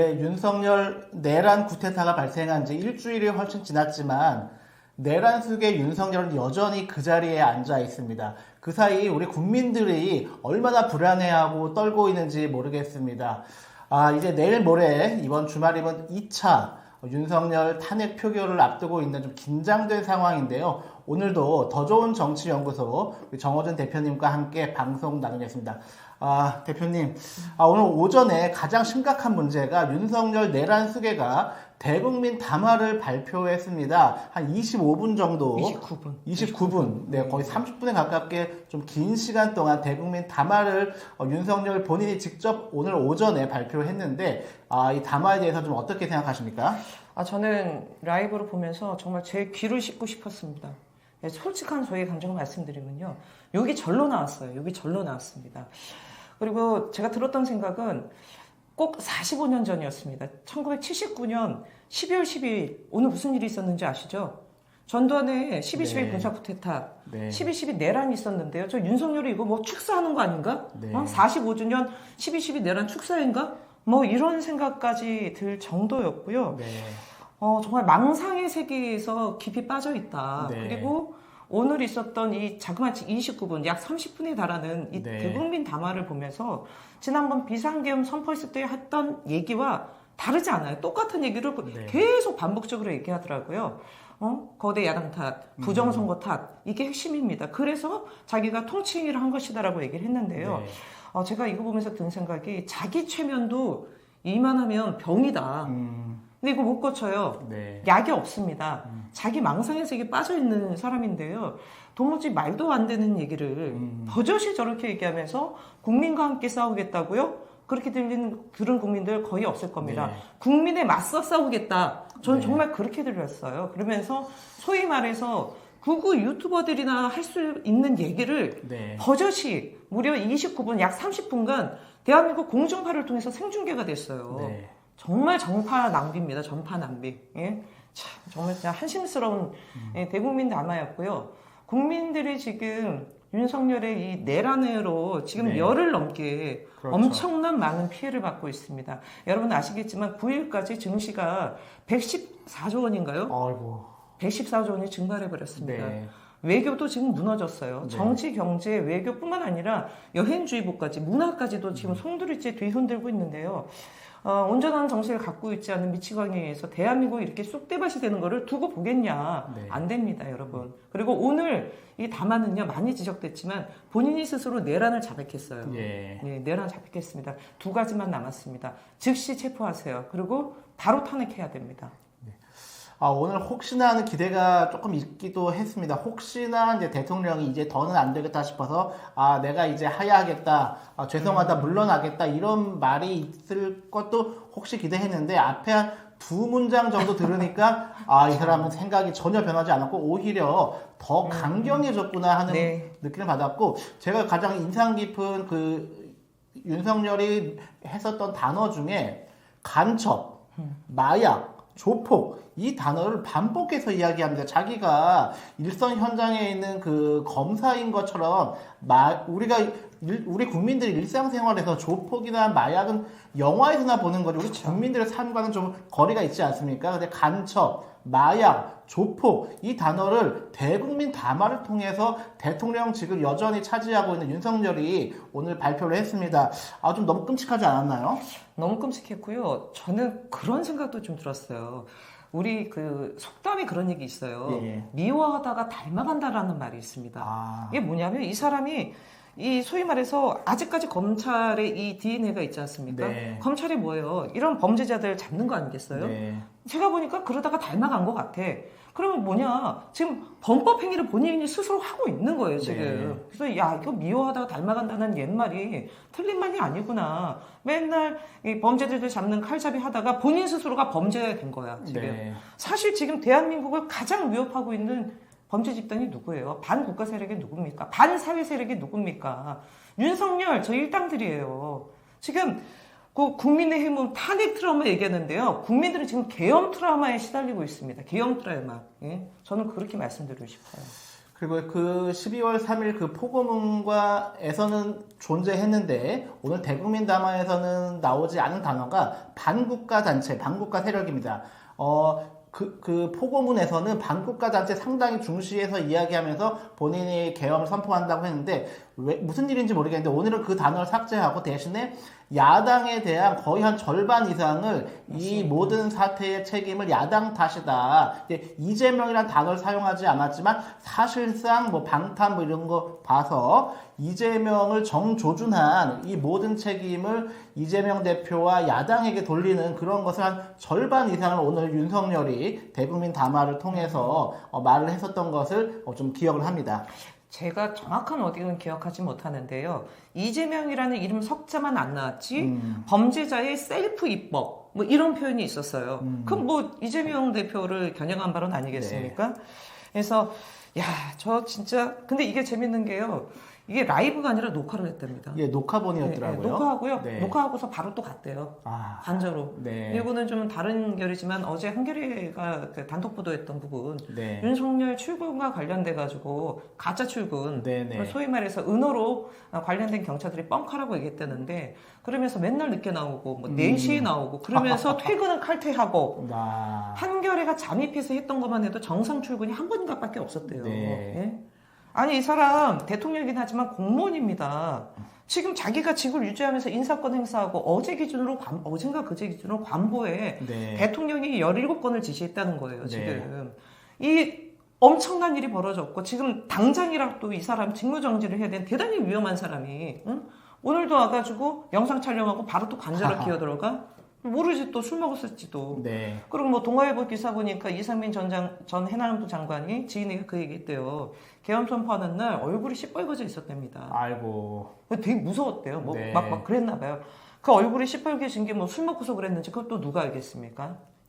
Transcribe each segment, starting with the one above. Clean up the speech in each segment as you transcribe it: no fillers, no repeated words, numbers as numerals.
네, 윤석열 내란 쿠데타가 발생한 지 일주일이 훨씬 지났지만 내란 속에 윤석열은 여전히 그 자리에 앉아 있습니다. 그 사이 우리 국민들이 얼마나 불안해하고 떨고 있는지 모르겠습니다. 이제 내일 모레 이번 주말이면 2차 윤석열 탄핵 표결을 앞두고 있는 좀 긴장된 상황인데요. 오늘도 더 좋은 정치연구소 정호준 대표님과 함께 방송 나누겠습니다. 대표님, 오늘 오전에 가장 심각한 문제가 윤석열 내란 수계가 대국민 담화를 발표했습니다. 한 25분 정도. 29분. 네, 거의 30분에 가깝게 좀 긴 시간 동안 대국민 담화를 윤석열 본인이 직접 오늘 오전에 발표했는데, 이 담화에 대해서 좀 어떻게 생각하십니까? 저는 라이브로 보면서 정말 제 귀를 씻고 싶었습니다. 네, 솔직한 저의 감정을 말씀드리면요. 여기 절로 나왔어요. 여기 절로 나왔습니다. 그리고 제가 들었던 생각은 꼭 45년 전이었습니다. 1979년 12월 12일 오늘 무슨 일이 있었는지 아시죠? 전두환의 12.12 군사 쿠데타, 12.12 내란이 있었는데요. 저 윤석열이 이거 뭐 축사하는 거 아닌가? 45주년 12.12 내란 축사인가? 뭐 이런 생각까지 들 정도였고요. 정말 망상의 세계에서 깊이 빠져 있다. 그리고 오늘 있었던 이 자그마치 29분, 약 30분에 달하는 이 대국민 담화를 보면서 지난번 비상계엄 선포했을 때 했던 얘기와 다르지 않아요. 똑같은 얘기를 계속 반복적으로 얘기하더라고요. 거대 야당 탓, 부정선거 탓, 이게 핵심입니다. 그래서 자기가 통치행위를 한 것이다라고 얘기를 했는데요. 제가 이거 보면서 든 생각이 자기 최면도 이만하면 병이다. 근데 이거 못 고쳐요. 약이 없습니다. 자기 망상의 세계에 빠져있는 사람인데요. 도무지 말도 안 되는 얘기를 버젓이 저렇게 얘기하면서 국민과 함께 싸우겠다고요? 그렇게 들은 국민들 거의 없을 겁니다. 국민에 맞서 싸우겠다. 저는 정말 그렇게 들렸어요. 그러면서 소위 말해서 구구 유튜버들이나 할 수 있는 얘기를 버젓이 무려 29분, 약 30분간 대한민국 공중파를 통해서 생중계가 됐어요. 정말 정파 낭비입니다. 정파 낭비. 예? 참, 정말 진짜 한심스러운 대국민 담화였고요. 국민들이 지금 윤석열의 이 내란으로 지금 열흘 넘게 엄청난 많은 피해를 받고 있습니다. 여러분 아시겠지만 9일까지 증시가 114조 원인가요? 아이고. 114조 원이 증발해버렸습니다. 외교도 지금 무너졌어요. 정치, 경제, 외교뿐만 아니라 여행주의보까지, 문화까지도 지금 송두리째 뒤흔들고 있는데요. 온전한 정신을 갖고 있지 않은 미치광이에 의해서 대한민국이 이렇게 쑥대밭이 되는 거를 두고 보겠냐. 안 됩니다, 여러분. 그리고 오늘 이 담화는요, 많이 지적됐지만 본인이 스스로 내란을 자백했어요. 내란을 자백했습니다. 2가지만 남았습니다. 즉시 체포하세요. 그리고 바로 탄핵해야 됩니다. 오늘 혹시나 하는 기대가 조금 있기도 했습니다. 혹시나 이제 대통령이 이제 더는 안 되겠다 싶어서 내가 이제 하야하겠다, 죄송하다, 물러나겠다 이런 말이 있을 것도 혹시 기대했는데 앞에 한 2문장 정도 들으니까 이 사람은 생각이 전혀 변하지 않았고 오히려 더 강경해졌구나 하는 느낌을 받았고 제가 가장 인상 깊은 그 윤석열이 했었던 단어 중에 간첩, 마약, 조폭 이 단어를 반복해서 이야기합니다. 자기가 일선 현장에 있는 그 검사인 것처럼 우리 국민들이 일상생활에서 조폭이나 마약은 영화에서나 보는 거죠. 우리 국민들의 삶과는 좀 거리가 있지 않습니까? 근데 간첩, 마약, 조폭 이 단어를 대국민 담화를 통해서 대통령 지금 여전히 차지하고 있는 윤석열이 오늘 발표를 했습니다. 좀 너무 끔찍하지 않았나요? 너무 끔찍했고요. 저는 그런 생각도 좀 들었어요. 우리 그 속담에 그런 얘기 있어요. 미워하다가 닮아간다라는 말이 있습니다. 이게 뭐냐면 이 사람이 이 소위 말해서 아직까지 검찰의 이 DNA가 있지 않습니까? 검찰이 뭐예요? 이런 범죄자들 잡는 거 아니겠어요? 제가 보니까 그러다가 닮아간 것 같아. 그러면 뭐냐? 지금 범법 행위를 본인이 스스로 하고 있는 거예요, 지금. 그래서 이거 미워하다가 닮아간다는 옛말이 틀린 말이 아니구나. 맨날 이 범죄들을 잡는 칼잡이 하다가 본인 스스로가 범죄가 된 거야, 지금. 사실 지금 대한민국을 가장 위협하고 있는 범죄 집단이 누구예요? 반국가 세력이 누굽니까? 반사회 세력이 누굽니까? 윤석열, 저 일당들이에요. 지금 그 국민의힘은 탄핵 트라우마 얘기하는데요. 국민들은 지금 계엄 트라우마에 시달리고 있습니다. 계엄 트라우마. 저는 그렇게 말씀드리고 싶어요. 그리고 그 12월 3일 그 포고문과에서는 존재했는데 오늘 대국민 담화에서는 나오지 않은 단어가 반국가 단체, 반국가 세력입니다. 그 포고문에서는 반국가 단체 상당히 중시해서 이야기하면서 본인이 계엄을 선포한다고 했는데 무슨 일인지 모르겠는데 오늘은 그 단어를 삭제하고 대신에 야당에 대한 거의 한 절반 이상을 이 모든 사태의 책임을 야당 탓이다. 이재명이라는 단어를 사용하지 않았지만 사실상 뭐 방탄 뭐 이런 거 봐서 이재명을 정조준한 이 모든 책임을 이재명 대표와 야당에게 돌리는 그런 것을 한 절반 이상을 오늘 윤석열이 대국민 담화를 통해서 말을 했었던 것을 좀 기억을 합니다. 제가 정확한 어디는 기억하지 못하는데요. 이재명이라는 이름 석자만 안 나왔지 범죄자의 셀프 입법 뭐 이런 표현이 있었어요. 그럼 뭐 이재명 대표를 겨냥한 발언 아니겠습니까? 네. 그래서 야, 저 진짜 근데 이게 재밌는 게요. 이게 라이브가 아니라 녹화를 했답니다. 예, 녹화본이었더라고요. 네, 녹화하고요. 네. 녹화하고서 바로 또 갔대요. 관저로. 네. 이거는 좀 다른 결이지만 어제 한겨레가 그 단독 보도했던 부분 네. 윤석열 출근과 관련돼 가지고 가짜 출근, 네. 소위 말해서 은어로 관련된 경찰들이 뻥카라고 얘기했다는데 그러면서 맨날 늦게 나오고 뭐 4시에 나오고 그러면서 퇴근은 칼퇴하고 한겨레가 잠입해서 했던 것만 해도 정상 출근이 한 번밖에 없었대요. 네. 예? 아니 이 사람 대통령이긴 하지만 공무원입니다. 지금 자기가 직을 유지하면서 인사권 행사하고 어젠가 그제 기준으로 관보에 네. 대통령이 17건을 지시했다는 거예요. 지금 이 엄청난 일이 벌어졌고 지금 당장이라도 이 사람 직무정지를 해야 되는 대단히 위험한 사람이 오늘도 와가지고 영상 촬영하고 바로 또 관저로 기어들어가 모르지 또 술 먹었을지도. 네. 그리고 뭐 동아일보 기사 보니까 이상민 전 해남부 장관이 지인에게 그 얘기했대요. 계엄 선포하는 날 얼굴이 시뻘거져 있었답니다. 아이고. 되게 무서웠대요. 뭐 네. 막 그랬나 봐요. 그 얼굴이 시뻘개진 게 뭐 술 먹고서 그랬는지 그걸 또 누가 알겠습니까?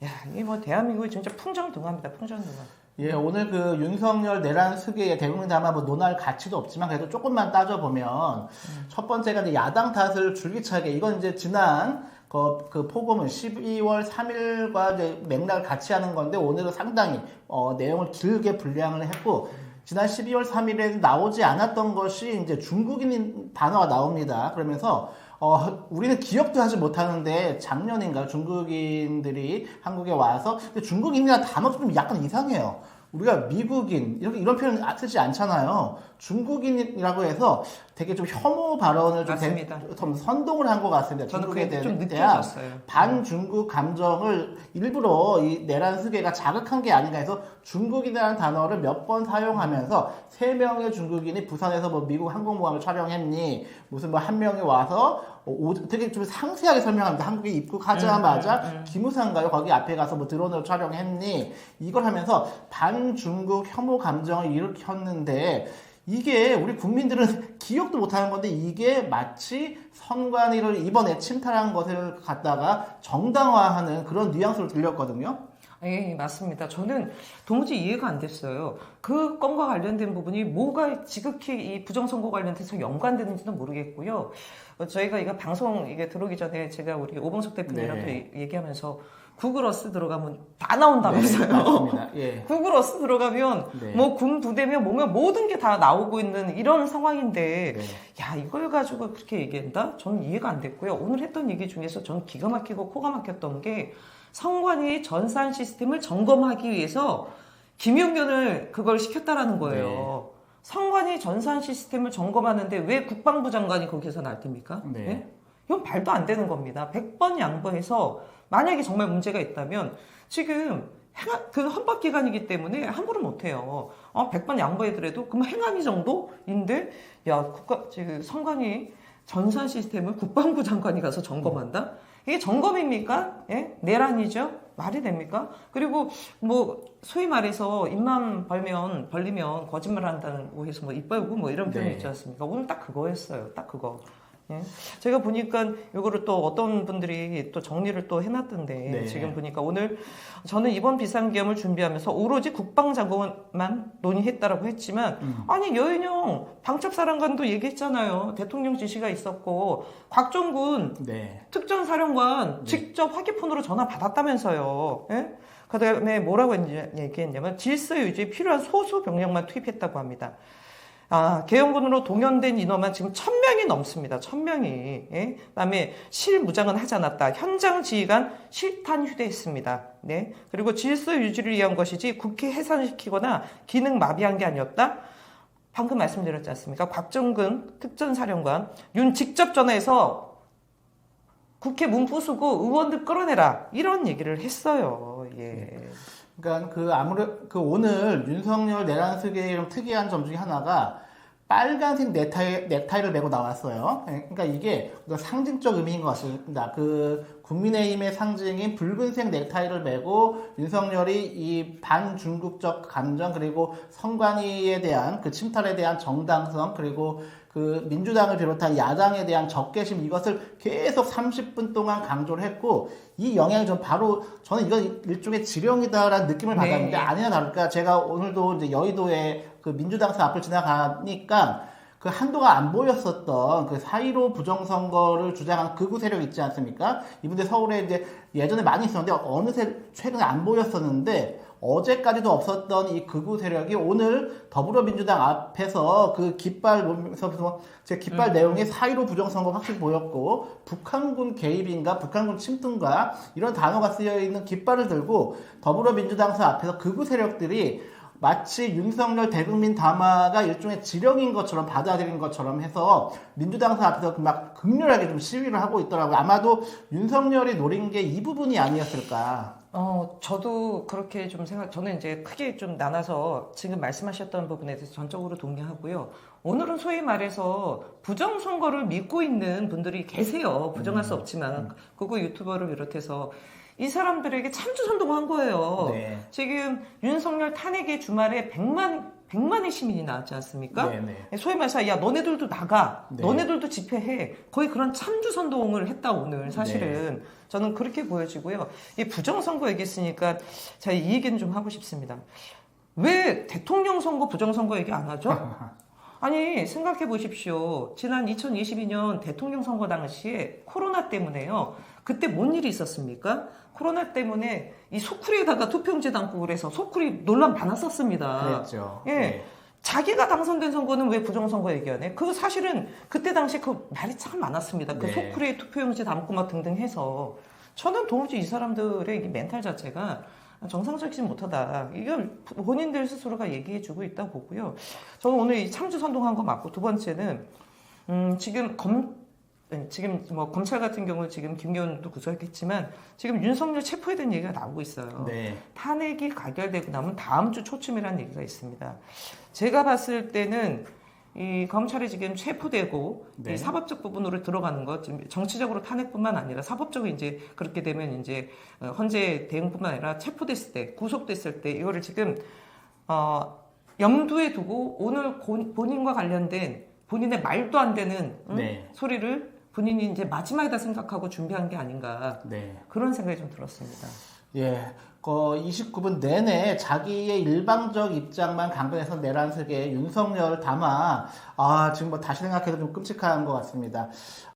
야, 이게 뭐 대한민국이 진짜 풍정등화입니다. 풍정등화. 예, 오늘 그 윤석열 내란 특위의 대국민 담화 뭐 논할 가치도 없지만 그래도 조금만 따져보면 첫 번째가 이제 야당 탓을 줄기차게 이건 이제 지난 그 포고문 12월 3일과 이제 맥락을 같이 하는 건데 오늘은 상당히 내용을 길게 분량을 했고 지난 12월 3일에 나오지 않았던 것이 이제 중국인 단어가 나옵니다. 그러면서 우리는 기억도 하지 못하는데 작년인가 중국인들이 한국에 와서 근데 중국인이라는 단어도 좀 약간 이상해요. 우리가 미국인 이런 표현 쓰지 않잖아요. 중국인이라고 해서 되게 좀 혐오 발언을 좀 선동을 한 것 같습니다. 중국에 대한 반중국 감정을 일부러 이 내란 수계가 자극한 게 아닌가 해서 중국인이라는 단어를 몇 번 사용하면서 3명의 중국인이 부산에서 뭐 미국 항공모함을 촬영했니 무슨 뭐 한 명이 와서 되게 좀 상세하게 설명합니다. 한국에 입국하자마자 기무사인가요? 거기 앞에 가서 뭐 드론으로 촬영했니? 이걸 하면서 반중국 혐오 감정을 일으켰는데 이게 우리 국민들은 기억도 못하는 건데 이게 마치 선관위를 이번에 침탈한 것을 갖다가 정당화하는 그런 뉘앙스로 들렸거든요. 예, 맞습니다. 저는 도무지 이해가 안 됐어요. 그 건과 관련된 부분이 뭐가 지극히 이 부정선거 관련돼서 연관되는지는 모르겠고요. 저희가 이거 방송 이게 들어오기 전에 제가 우리 오봉석 대표님이랑 얘기하면서 구글 어스 들어가면 다 나온다면서요. 네, 맞습니다. 예. 구글 어스 들어가면 뭐 군 부대면 뭐면 모든 게 다 나오고 있는 이런 상황인데 야 이걸 가지고 그렇게 얘기한다? 저는 이해가 안 됐고요. 오늘 했던 얘기 중에서 저는 기가 막히고 코가 막혔던 게 성관위 전산 시스템을 점검하기 위해서 김용균을 그걸 시켰다라는 거예요. 성관위 전산 시스템을 점검하는데 왜 국방부 장관이 거기서 나왔답니까? 네? 이건 말도 안 되는 겁니다. 100번 양보해서 만약에 정말 문제가 있다면 지금 그 헌법기관이기 때문에 함부로 못해요. 100번 양보해더라도 그럼 행안위 정도인데 지금 성관위 전산 시스템을 국방부 장관이 가서 점검한다? 이게 점검입니까? 예? 내란이죠? 말이 됩니까? 그리고 뭐 소위 말해서 입만 벌리면 거짓말 한다고 해서 뭐 입 벌고 뭐 이런 표현이 있지 않습니까? 오늘 딱 그거였어요. 딱 그거. 예. 제가 보니까 이거를 또 어떤 분들이 또 정리를 또 해놨던데 네. 지금 보니까 오늘 저는 이번 비상계엄을 준비하면서 오로지 국방장관만 논의했다라고 했지만 아니 여인영 방첩사령관도 얘기했잖아요. 대통령 지시가 있었고 곽종군 네. 특전사령관 직접 화기폰으로 전화 받았다면서요. 예? 그다음에 뭐라고 얘기했냐면 질서 유지에 필요한 소수 병력만 투입했다고 합니다. 계엄군으로 동원된 인원만 지금 1,000명이 넘습니다. 1,000명이. 예? 그다음에 실무장은 하지 않았다. 현장 지휘관 실탄 휴대했습니다. 네. 그리고 질서 유지를 위한 것이지 국회 해산시키거나 기능 마비한 게 아니었다. 방금 말씀드렸지 않습니까? 곽정근 특전사령관 윤 직접 전화해서 국회 문 부수고 의원들 끌어내라 이런 얘기를 했어요. 예. 그러니까 오늘 윤석열 내란숙의 좀 특이한 점 중에 하나가 빨간색 넥타이를 메고 나왔어요. 그러니까 이게 상징적 의미인 것 같습니다. 그 국민의힘의 상징인 붉은색 넥타이를 메고 윤석열이 이 반중국적 감정 그리고 선관위에 대한 그 침탈에 대한 정당성 그리고 그 민주당을 비롯한 야당에 대한 적개심 이것을 계속 30분 동안 강조를 했고 이 영향이 좀 바로 저는 이건 일종의 지령이다라는 느낌을 받았는데 아니나 다를까 제가 오늘도 이제 여의도에 그 민주당사 앞을 지나가니까 그 한동안 안 보였었던 그 4.15 부정선거를 주장하는 극우 세력 있지 않습니까? 이분들 서울에 이제 예전에 많이 있었는데 어느새 최근에 안 보였었는데 어제까지도 없었던 이 극우 세력이 오늘 더불어민주당 앞에서 그 깃발 보면서 제 깃발 내용에 4.15 부정선거 확실히 보였고 북한군 개입인가 북한군 침투인가 이런 단어가 쓰여있는 깃발을 들고 더불어민주당사 앞에서 극우 세력들이 마치 윤석열 대국민 담화가 일종의 지령인 것처럼 받아들인 것처럼 해서 민주당사 앞에서 막 극렬하게 좀 시위를 하고 있더라고요. 아마도 윤석열이 노린 게 이 부분이 아니었을까. 저도 그렇게 좀 저는 이제 크게 좀 나눠서 지금 말씀하셨던 부분에 대해서 전적으로 동의하고요. 오늘은 소위 말해서 부정선거를 믿고 있는 분들이 계세요. 부정할 수 없지만. 그거 유튜버를 비롯해서. 이 사람들에게 참주선동한 거예요. 네. 지금 윤석열 탄핵의 주말에 100만의 시민이 나왔지 않습니까? 네. 소위 말해서 야 너네들도 나가, 네. 너네들도 집회해. 거의 그런 참주선동을 했다 오늘 사실은. 네. 저는 그렇게 보여지고요. 이 부정선거 얘기했으니까 제가 이 얘기는 좀 하고 싶습니다. 왜 대통령 선거 부정선거 얘기 안 하죠? 아니 생각해 보십시오. 지난 2022년 대통령 선거 당시에 코로나 때문에요. 그때 뭔 일이 있었습니까? 코로나 때문에 이 소쿠리에다가 투표용지 담고 그래서 소쿠리 논란 많았었습니다. 그랬죠. 예. 네. 자기가 당선된 선거는 왜 부정선거 얘기하네? 그거 사실은 그때 당시에 그 말이 참 많았습니다. 그 네. 소쿠리에 투표용지 담고 막 등등 해서 저는 도무지 이 사람들의 이 멘탈 자체가 정상적이지 못하다. 이걸 본인들 스스로가 얘기해주고 있다고 보고요. 저는 오늘 이 참주 선동한 거 맞고 두 번째는 지금 뭐 검찰 같은 경우 지금 김기현도 구속했지만 지금 윤석열 체포에 대한 얘기가 나오고 있어요. 네. 탄핵이 가결되고 나면 다음 주 초쯤이라는 얘기가 있습니다. 제가 봤을 때는 이 검찰이 지금 체포되고 네. 이 사법적 부분으로 들어가는 것, 지금 정치적으로 탄핵뿐만 아니라 사법적으로 이제 그렇게 되면 이제 헌재 대응뿐만 아니라 체포됐을 때, 구속됐을 때 이거를 지금 염두에 두고 오늘 본인과 관련된 본인의 말도 안 되는 네. 소리를 본인이 이제 마지막이다 생각하고 준비한 게 아닌가 네. 그런 생각이 좀 들었습니다. 예, 29분 내내 자기의 일방적 입장만 강변해서 내란세계 윤석열 담아 지금 뭐 다시 생각해도 좀 끔찍한 것 같습니다.